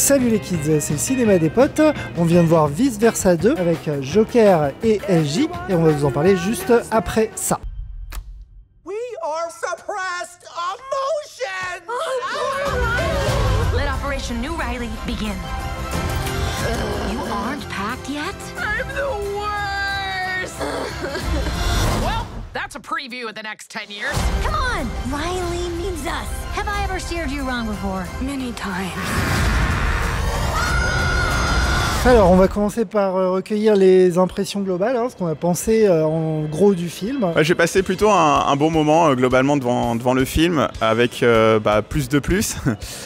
Salut les kids, c'est le cinéma des potes. On vient de voir Vice Versa 2 avec Joker et SJ et on va vous en parler juste après ça. We are suppressed emotions! Let Operation New Riley begin. You aren't packed yet? I'm the worst! Well, that's a preview of the next 10 years. Come on! Riley needs us. Have I ever steered you wrong before? Many times. Alors on va commencer par recueillir les impressions globales, ce qu'on a pensé en gros du film. Ouais, j'ai passé plutôt un bon moment globalement devant le film avec plus de plus.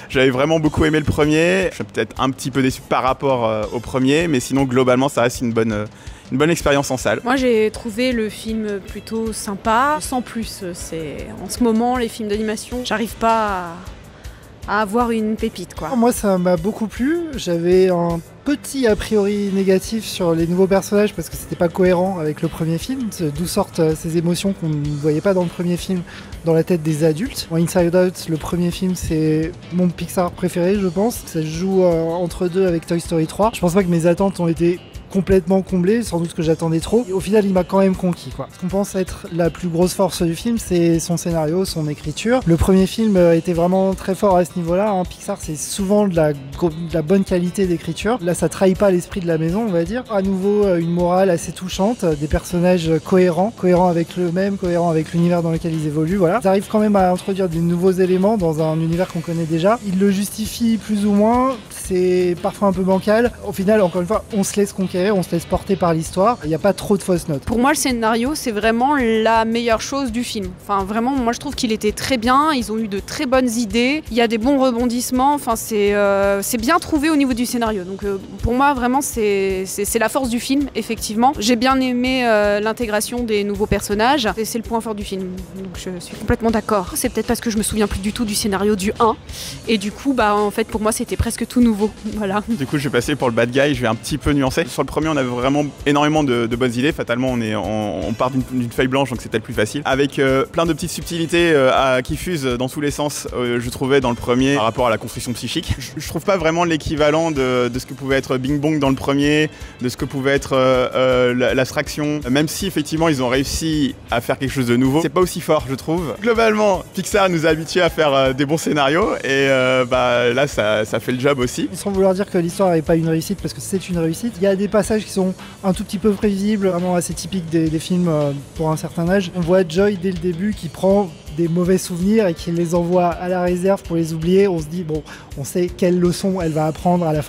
J'avais vraiment beaucoup aimé le premier, je suis peut-être un petit peu déçu par rapport au premier, mais sinon globalement ça reste une bonne expérience en salle. Moi j'ai trouvé le film plutôt sympa, sans plus. En ce moment les films d'animation, j'arrive pas à avoir une pépite quoi. Moi ça m'a beaucoup plu, j'avais un petit a priori négatif sur les nouveaux personnages parce que c'était pas cohérent avec le premier film, d'où sortent ces émotions qu'on ne voyait pas dans le premier film dans la tête des adultes. Inside Out, le premier film, c'est mon Pixar préféré je pense, ça se joue entre deux avec Toy Story 3. Je pense pas que mes attentes ont été complètement comblé, sans doute que j'attendais trop. Et au final, il m'a quand même conquis, quoi. Ce qu'on pense être la plus grosse force du film, c'est son scénario, son écriture. Le premier film était vraiment très fort à ce niveau-là. Pixar, c'est souvent de la bonne qualité d'écriture. Là, ça trahit pas l'esprit de la maison, on va dire. À nouveau, une morale assez touchante, des personnages cohérents avec l'eux-mêmes, cohérents avec l'univers dans lequel ils évoluent. Voilà. Ils arrivent quand même à introduire des nouveaux éléments dans un univers qu'on connaît déjà. Ils le justifient plus ou moins. C'est parfois un peu bancal. Au final, encore une fois, on se laisse conquérir, on se laisse porter par l'histoire. Il n'y a pas trop de fausses notes. Pour moi, le scénario, c'est vraiment la meilleure chose du film. Enfin, vraiment, moi, je trouve qu'il était très bien. Ils ont eu de très bonnes idées. Il y a des bons rebondissements. Enfin, c'est bien trouvé au niveau du scénario. Donc, pour moi, vraiment, c'est la force du film, effectivement. J'ai bien aimé l'intégration des nouveaux personnages. Et c'est le point fort du film. Donc, je suis complètement d'accord. C'est peut-être parce que je me souviens plus du tout du scénario du 1. Et du coup, en fait, pour moi, c'était presque tout nouveau. Voilà. Du coup, je vais passer pour le bad guy. Je vais un petit peu nuancer. Sur le premier, on avait vraiment énormément de bonnes idées. Fatalement, on part d'une feuille blanche, donc c'était le plus facile. Avec plein de petites subtilités qui fusent dans tous les sens, je trouvais, dans le premier, par rapport à la construction psychique. Je trouve pas vraiment l'équivalent de ce que pouvait être Bing Bong dans le premier, de ce que pouvait être l'abstraction. Même si, effectivement, ils ont réussi à faire quelque chose de nouveau, c'est pas aussi fort, je trouve. Globalement, Pixar nous a habitués à faire des bons scénarios, et là, ça fait le job aussi. Sans vouloir dire que l'histoire n'est pas une réussite, parce que c'est une réussite, il y a des passages qui sont un tout petit peu prévisibles, vraiment assez typiques des films pour un certain âge. On voit Joy dès le début qui prend des mauvais souvenirs et qui les envoie à la réserve pour les oublier. On se dit, bon, on sait quelle leçon elle va apprendre à la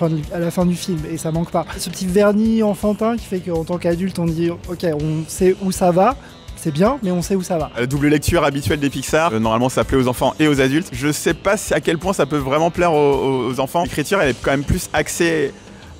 fin du film, et ça manque pas. Ce petit vernis enfantin qui fait qu'en tant qu'adulte, on dit, ok, on sait où ça va. C'est bien, mais on sait où ça va. La double lecture habituelle des Pixar, normalement ça plaît aux enfants et aux adultes. Je sais pas à quel point ça peut vraiment plaire aux enfants. L'écriture, elle est quand même plus axée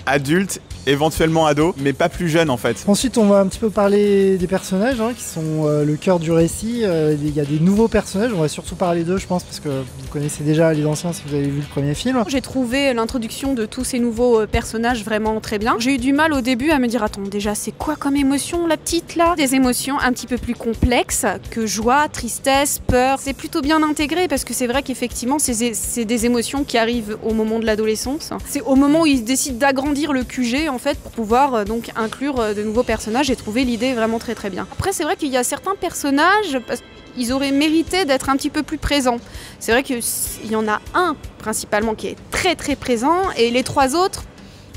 adulte, éventuellement ado, mais pas plus jeune en fait. Ensuite, on va un petit peu parler des personnages qui sont le cœur du récit. Il y a des nouveaux personnages, on va surtout parler d'eux, je pense, parce que vous connaissez déjà les anciens si vous avez vu le premier film. J'ai trouvé l'introduction de tous ces nouveaux personnages vraiment très bien. J'ai eu du mal au début à me dire, attends, déjà, c'est quoi comme émotion, la petite là? Des émotions un petit peu plus complexes que joie, tristesse, peur. C'est plutôt bien intégré parce que c'est vrai qu'effectivement, c'est des émotions qui arrivent au moment de l'adolescence. C'est au moment où ils décident d'agrandir le QG en fait pour pouvoir donc inclure de nouveaux personnages. J'ai trouvé l'idée vraiment très très bien. Après c'est vrai qu'il y a certains personnages ils auraient mérité d'être un petit peu plus présents. C'est vrai qu'il y en a un principalement qui est très très présent et les trois autres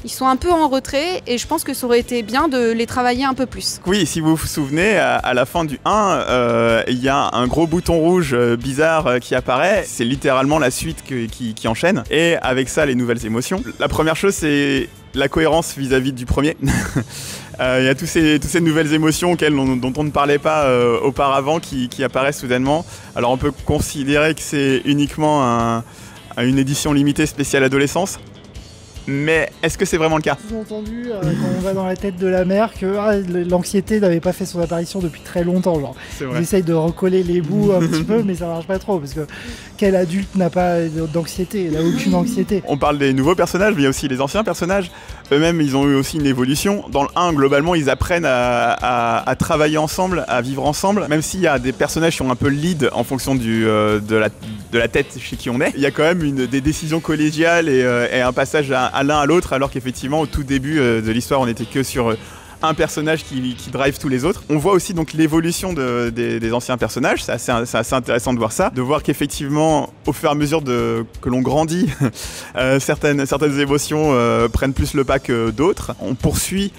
ils sont un peu en retrait et je pense que ça aurait été bien de les travailler un peu plus. Oui, si vous vous souvenez, à la fin du 1, il y a un gros bouton rouge bizarre qui apparaît. C'est littéralement la suite qui enchaîne. Et avec ça, les nouvelles émotions. La première chose, c'est la cohérence vis-à-vis du premier. Il y a toutes ces nouvelles émotions dont on ne parlait pas auparavant qui apparaissent soudainement. Alors on peut considérer que c'est uniquement une édition limitée spéciale adolescence. mais est-ce que c'est vraiment le cas? Sous-entendu, quand on va dans la tête de la mère, que l'anxiété n'avait pas fait son apparition depuis très longtemps. Genre. Ils essayent de recoller les bouts un petit peu, mais ça marche pas trop, parce que quel adulte n'a pas d'anxiété? Il n'a aucune anxiété. On parle des nouveaux personnages, mais il y a aussi les anciens personnages. Eux-mêmes, ils ont eu aussi une évolution. Dans le 1, globalement, ils apprennent à travailler ensemble, à vivre ensemble. Même s'il y a des personnages qui ont un peu le lead en fonction de la tête chez qui on est, il y a quand même des décisions collégiales et un passage à l'un à l'autre, alors qu'effectivement, au tout début de l'histoire, on n'était que sur un personnage qui drive tous les autres. On voit aussi donc l'évolution des anciens personnages, c'est assez intéressant de voir ça, de voir qu'effectivement, au fur et à mesure que l'on grandit, certaines émotions prennent plus le pas que d'autres. On poursuit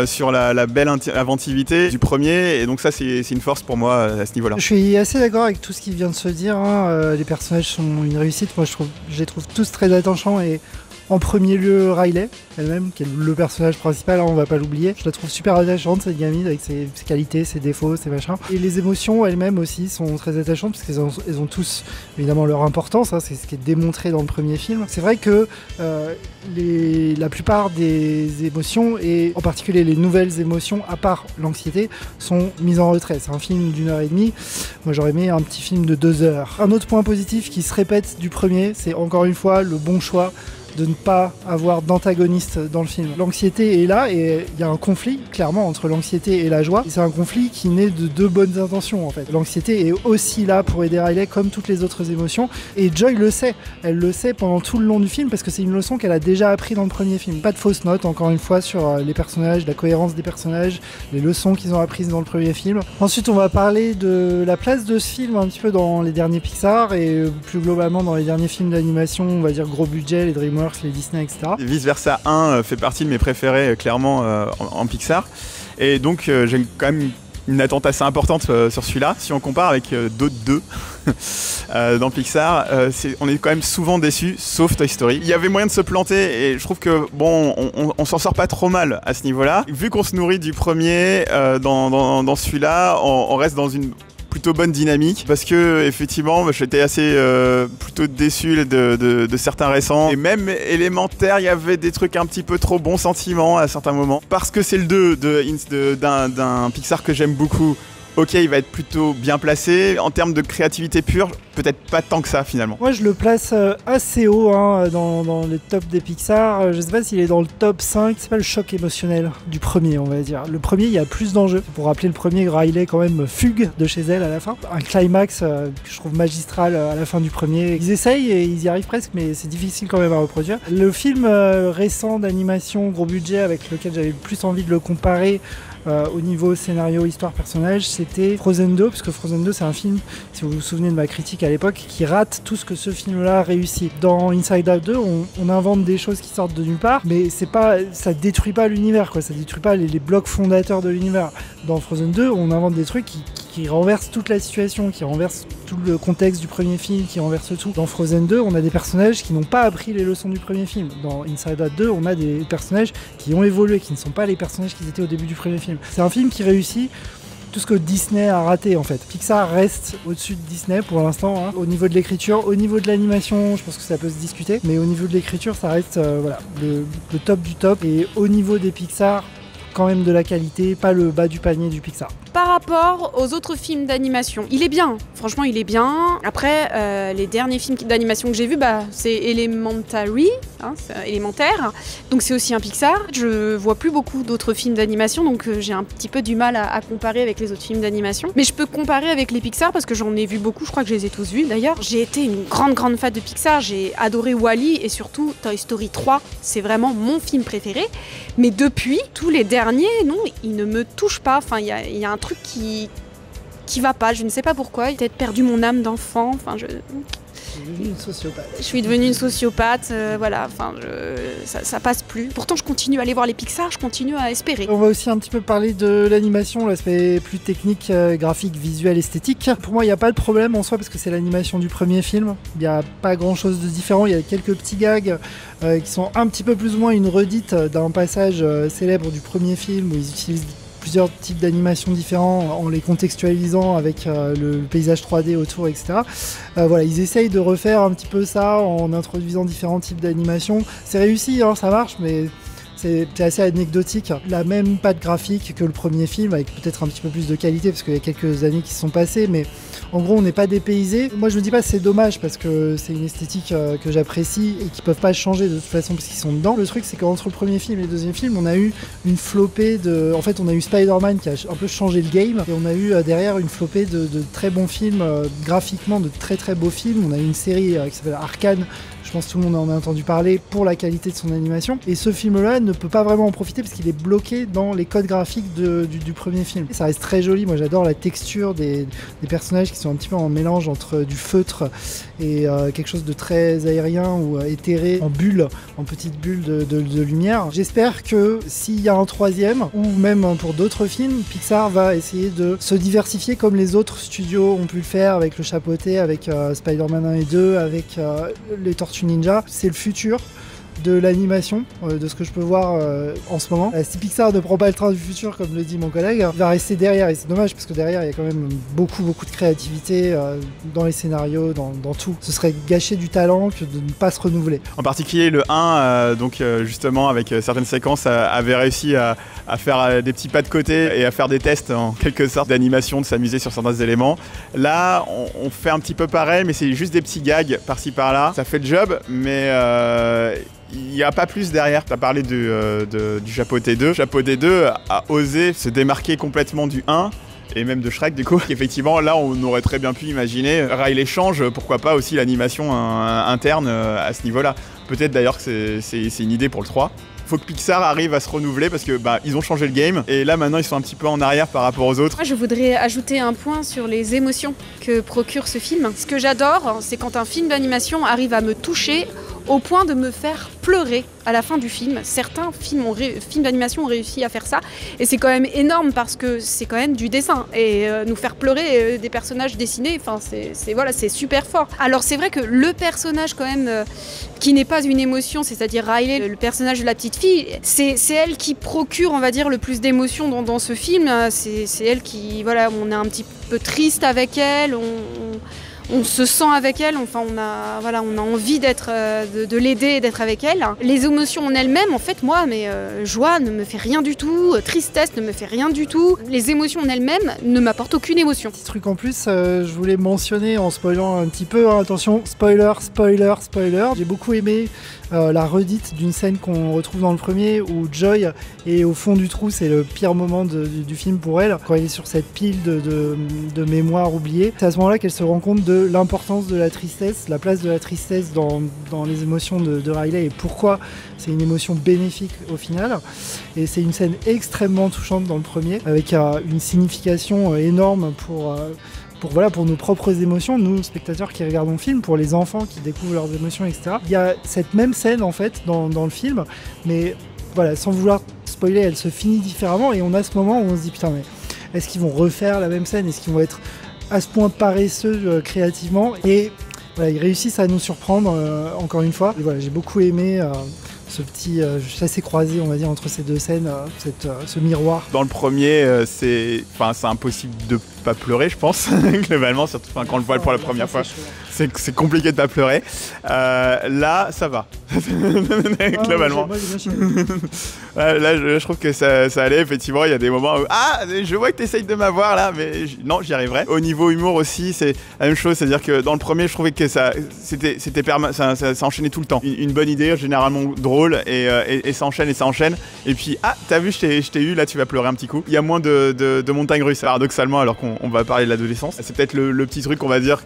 sur la belle inventivité du premier, et donc ça c'est une force pour moi à ce niveau-là. Je suis assez d'accord avec tout ce qui vient de se dire, hein. Les personnages sont une réussite, moi je les trouve tous très attachants, et en premier lieu Riley elle-même, qui est le personnage principal, hein, on va pas l'oublier. Je la trouve super attachante, cette gamine, avec ses qualités, ses défauts, ses machins. Et les émotions elles-mêmes aussi sont très attachantes, parce qu'elles ont tous évidemment leur importance, hein, c'est ce qui est démontré dans le premier film. C'est vrai que la plupart des émotions, et en particulier les nouvelles émotions, à part l'anxiété, sont mises en retrait. C'est un film d'1h30, moi j'aurais aimé un petit film de 2 heures. Un autre point positif qui se répète du premier, c'est encore une fois le bon choix de ne pas avoir d'antagoniste dans le film. L'anxiété est là, et il y a un conflit clairement entre l'anxiété et la joie. C'est un conflit qui naît de 2 bonnes intentions en fait. L'anxiété est aussi là pour aider Riley comme toutes les autres émotions, et Joy le sait. Elle le sait pendant tout le long du film, parce que c'est une leçon qu'elle a déjà appris dans le premier film. Pas de fausses notes encore une fois sur les personnages, la cohérence des personnages, les leçons qu'ils ont apprises dans le premier film. Ensuite on va parler de la place de ce film un petit peu dans les derniers Pixar, et plus globalement dans les derniers films d'animation, on va dire gros budget, les DreamWorks, les Disney, etc. Vice Versa 1 fait partie de mes préférés clairement en Pixar, et donc j'ai quand même une attente assez importante sur celui-là. Si on compare avec d'autres 2 dans Pixar, on est quand même souvent déçus, sauf Toy Story. Il y avait moyen de se planter, et je trouve que bon, on s'en sort pas trop mal à ce niveau-là. Vu qu'on se nourrit du premier, dans celui-là, on reste dans une plutôt bonne dynamique, parce que effectivement j'étais assez plutôt déçu de certains récents, et même élémentaire, il y avait des trucs un petit peu trop bons sentiments à certains moments, parce que c'est le 2 d'un Pixar que j'aime beaucoup. Ok, il va être plutôt bien placé. En termes de créativité pure, peut-être pas tant que ça finalement. Moi je le place assez haut, hein, dans les tops des Pixar. Je sais pas s'il est dans le top 5. C'est pas le choc émotionnel du premier, on va dire. Le premier, il y a plus d'enjeux. Pour rappeler, le premier, Riley quand même fugue de chez elle à la fin. Un climax que je trouve magistral à la fin du premier. Ils essayent et ils y arrivent presque, mais c'est difficile quand même à reproduire. Le film récent d'animation gros budget avec lequel j'avais le plus envie de le comparer, au niveau scénario, histoire, personnage, c'était Frozen 2, parce que Frozen 2 c'est un film, si vous vous souvenez de ma critique à l'époque, qui rate tout ce que ce film-là réussit. Dans Inside Out 2, on invente des choses qui sortent de nulle part, mais ça détruit pas l'univers, quoi. Ça détruit pas les blocs fondateurs de l'univers. Dans Frozen 2, on invente des trucs qui renversent toute la situation, qui renversent tout le contexte du premier film, qui renversent tout. Dans Frozen 2, on a des personnages qui n'ont pas appris les leçons du premier film. Dans Inside Out 2, on a des personnages qui ont évolué, qui ne sont pas les personnages qu'ils étaient au début du premier film. C'est un film qui réussit tout ce que Disney a raté en fait. Pixar reste au-dessus de Disney pour l'instant, hein. Au niveau de l'écriture, au niveau de l'animation, je pense que ça peut se discuter, mais au niveau de l'écriture, ça reste voilà, le top du top, et au niveau des Pixar, quand même de la qualité, pas le bas du panier du Pixar. Par rapport aux autres films d'animation, il est bien, franchement il est bien. Après, les derniers films d'animation que j'ai vus, c'est Elementary, hein, c'est élémentaire, donc c'est aussi un Pixar. Je vois plus beaucoup d'autres films d'animation, donc j'ai un petit peu du mal à comparer avec les autres films d'animation. Mais je peux comparer avec les Pixar parce que j'en ai vu beaucoup, je crois que je les ai tous vus d'ailleurs. J'ai été une grande fan de Pixar, j'ai adoré Wall-E et surtout Toy Story 3, c'est vraiment mon film préféré. Mais depuis, tous les derniers, non, ils ne me touchent pas, enfin il y a un truc qui va pas, je ne sais pas pourquoi, j'ai peut-être perdu mon âme d'enfant, enfin je suis devenue une sociopathe. Je suis devenue une sociopathe, voilà, enfin ça passe plus. Pourtant je continue à aller voir les Pixar, je continue à espérer. On va aussi un petit peu parler de l'animation, l'aspect plus technique, graphique, visuel, esthétique. Pour moi il n'y a pas de problème en soi parce que c'est l'animation du premier film. Il n'y a pas grand chose de différent, il y a quelques petits gags qui sont un petit peu plus ou moins une redite d'un passage célèbre du premier film où ils utilisent plusieurs types d'animations différents en les contextualisant avec le paysage 3D autour, etc. Voilà, ils essayent de refaire un petit peu ça en introduisant différents types d'animations. C'est réussi, hein, ça marche, mais c'est assez anecdotique. La même patte graphique que le premier film, avec peut-être un petit peu plus de qualité, parce qu'il y a quelques années qui se sont passées, mais en gros, on n'est pas dépaysé. Moi, je me dis pas c'est dommage, parce que c'est une esthétique que j'apprécie et qui peuvent pas changer de toute façon, parce qu'ils sont dedans. Le truc, c'est qu'entre le premier film et le deuxième film, on a eu une flopée de... En fait, on a eu Spider-Man qui a un peu changé le game, et on a eu derrière une flopée de très bons films, graphiquement, de très très beaux films. On a eu une série qui s'appelle Arcane. Je pense que tout le monde en a entendu parler pour la qualité de son animation. Et ce film-là ne peut pas vraiment en profiter parce qu'il est bloqué dans les codes graphiques du premier film. Et ça reste très joli. Moi, j'adore la texture des personnages qui sont un petit peu en mélange entre du feutre et quelque chose de très aérien ou éthéré, en bulles, en petites bulles de lumière. J'espère que s'il y a un troisième, ou même pour d'autres films, Pixar va essayer de se diversifier comme les autres studios ont pu le faire avec le chapeauté, avec Spider-Man 1 et 2, avec les Tortues Ninja. C'est le futur de l'animation, de ce que je peux voir en ce moment. Si Pixar ne prend pas le train du futur, comme le dit mon collègue, il va rester derrière, et c'est dommage parce que derrière il y a quand même beaucoup de créativité dans les scénarios, dans tout. Ce serait gâcher du talent que de ne pas se renouveler. En particulier le 1, justement avec certaines séquences, avait réussi à faire des petits pas de côté et à faire des tests en quelque sorte d'animation, de s'amuser sur certains éléments. Là, on fait un petit peu pareil, mais c'est juste des petits gags par-ci par-là. Ça fait le job, mais il n'y a pas plus derrière. Tu as parlé du Chapeauté 2. Chapeauté 2 a osé se démarquer complètement du 1 et même de Shrek du coup. Effectivement, là, on aurait très bien pu imaginer Riley change, pourquoi pas aussi l'animation interne à ce niveau-là. Peut-être d'ailleurs que c'est une idée pour le 3. Faut que Pixar arrive à se renouveler parce que ils ont changé le game et là maintenant ils sont un petit peu en arrière par rapport aux autres. Moi je voudrais ajouter un point sur les émotions que procure ce film. Ce que j'adore, c'est quand un film d'animation arrive à me toucher au point de me faire pleurer à la fin du film. Certains films d'animation ont réussi à faire ça et c'est quand même énorme parce que c'est quand même du dessin et nous faire pleurer des personnages dessinés, enfin c'est super fort. Alors c'est vrai que le personnage quand même qui n'est pas une émotion, c'est-à-dire Riley, le personnage de la petite fille, c'est elle qui procure, on va dire, le plus d'émotions dans ce film. C'est elle qui, voilà, on est un petit peu triste avec elle, on se sent avec elle, enfin on a envie de l'aider et d'être avec elle. Les émotions en elles-mêmes, en fait, moi, joie ne me fait rien du tout, tristesse ne me fait rien du tout. Les émotions en elles-mêmes ne m'apportent aucune émotion. Petit truc en plus, je voulais mentionner en spoilant un petit peu, hein, attention, spoiler. J'ai beaucoup aimé la redite d'une scène qu'on retrouve dans le premier où Joy est au fond du trou, c'est le pire moment du film pour elle, quand elle est sur cette pile de mémoires oubliées. C'est à ce moment-là qu'elle se rend compte de l'importance de la tristesse, la place de la tristesse dans les émotions de Riley et pourquoi c'est une émotion bénéfique au final. Et c'est une scène extrêmement touchante dans le premier, avec une signification énorme pour nos propres émotions, nous spectateurs qui regardons le film, pour les enfants qui découvrent leurs émotions, etc. Il y a cette même scène en fait dans le film, mais voilà, sans vouloir spoiler, elle se finit différemment et on a ce moment où on se dit putain mais est-ce qu'ils vont refaire la même scène, est-ce qu'ils vont être à ce point paresseux créativement, et voilà, ils réussissent à nous surprendre encore une fois. Et voilà, j'ai beaucoup aimé ce petit chassé-croisé, on va dire, entre ces deux scènes, ce miroir. Dans le premier, c'est impossible de pas pleurer, je pense, globalement, surtout quand on le voit pour la première fois. C'est compliqué de pas pleurer. Là, ça va. Globalement. Là, je trouve que ça allait. Effectivement, il y a des moments où je vois que tu essayes de m'avoir là, mais non, j'y arriverai. Au niveau humour aussi, c'est la même chose. C'est-à-dire que dans le premier, je trouvais que ça enchaînait tout le temps. Une bonne idée, généralement drôle, et ça enchaîne et ça enchaîne. Et puis, t'as vu, je t'ai eu, là, tu vas pleurer un petit coup. Il y a moins de montagnes russes, paradoxalement, alors qu'on va parler de l'adolescence. C'est peut-être le petit truc qu'on va dire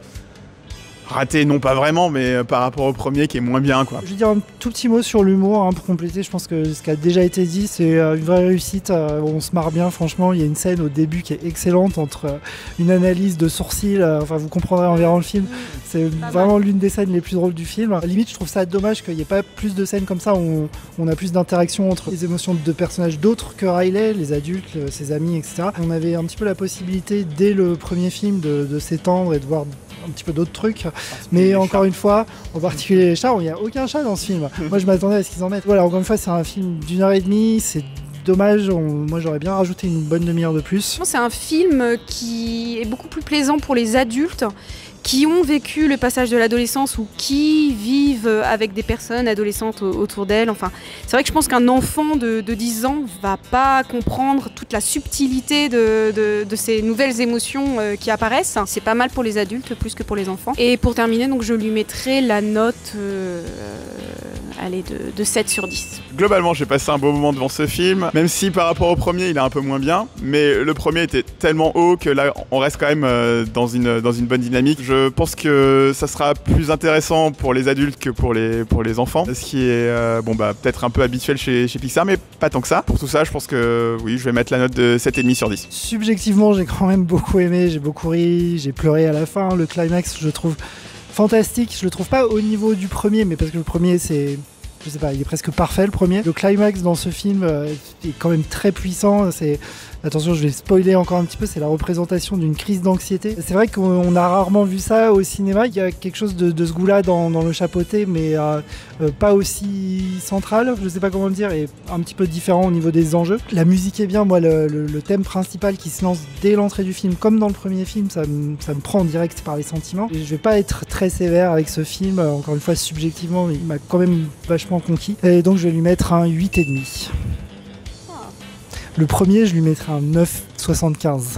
raté, non pas vraiment, mais par rapport au premier qui est moins bien, quoi. Je vais dire un tout petit mot sur l'humour pour compléter. Je pense que ce qui a déjà été dit, c'est une vraie réussite. On se marre bien, franchement. Il y a une scène au début qui est excellente entre une analyse de sourcils. Vous comprendrez en verrant le film. C'est vraiment l'une des scènes les plus drôles du film. À la limite, je trouve ça dommage qu'il n'y ait pas plus de scènes comme ça où on a plus d'interaction entre les émotions de personnages d'autres que Riley, les adultes, ses amis, etc. On avait un petit peu la possibilité, dès le premier film, de s'étendre et de voir un petit peu d'autres trucs, mais encore une fois, en particulier les chats, il n'y a aucun chat dans ce film. Moi je m'attendais à ce qu'ils en mettent. Voilà, encore une fois, c'est un film d'1h30, c'est dommage, moi j'aurais bien rajouté une bonne demi-heure de plus. C'est un film qui est beaucoup plus plaisant pour les adultes qui ont vécu le passage de l'adolescence ou qui vivent avec des personnes adolescentes autour d'elles. Enfin, c'est vrai que je pense qu'un enfant de 10 ans va pas comprendre toute la subtilité de ces nouvelles émotions qui apparaissent. C'est pas mal pour les adultes plus que pour les enfants. Et pour terminer, donc, je lui mettrai la note de 7 sur 10. Globalement, j'ai passé un beau moment devant ce film, même si par rapport au premier, il est un peu moins bien, mais le premier était tellement haut que là, on reste quand même dans une bonne dynamique. Je pense que ça sera plus intéressant pour les adultes que pour les enfants, ce qui est peut-être un peu habituel chez Pixar, mais pas tant que ça. Pour tout ça, je pense que oui, je vais mettre la note de 7,5 sur 10. Subjectivement, j'ai quand même beaucoup aimé, j'ai beaucoup ri, j'ai pleuré à la fin. Le climax, je le trouve fantastique. Je le trouve pas au niveau du premier, mais parce que le premier, c'est... Je sais pas, il est presque parfait le premier. Le climax dans ce film est quand même très puissant. Attention, je vais spoiler encore un petit peu, c'est la représentation d'une crise d'anxiété. C'est vrai qu'on a rarement vu ça au cinéma. Il y a quelque chose de ce goût-là dans le chapeauté, mais pas aussi central, je sais pas comment le dire, et un petit peu différent au niveau des enjeux. La musique est bien, moi le thème principal qui se lance dès l'entrée du film, comme dans le premier film, ça me prend en direct par les sentiments. Et je vais pas être très sévère avec ce film, encore une fois subjectivement, il m'a quand même vachement conquis. Et donc je vais lui mettre un 8,5. Le premier, je lui mettrai un 9,75.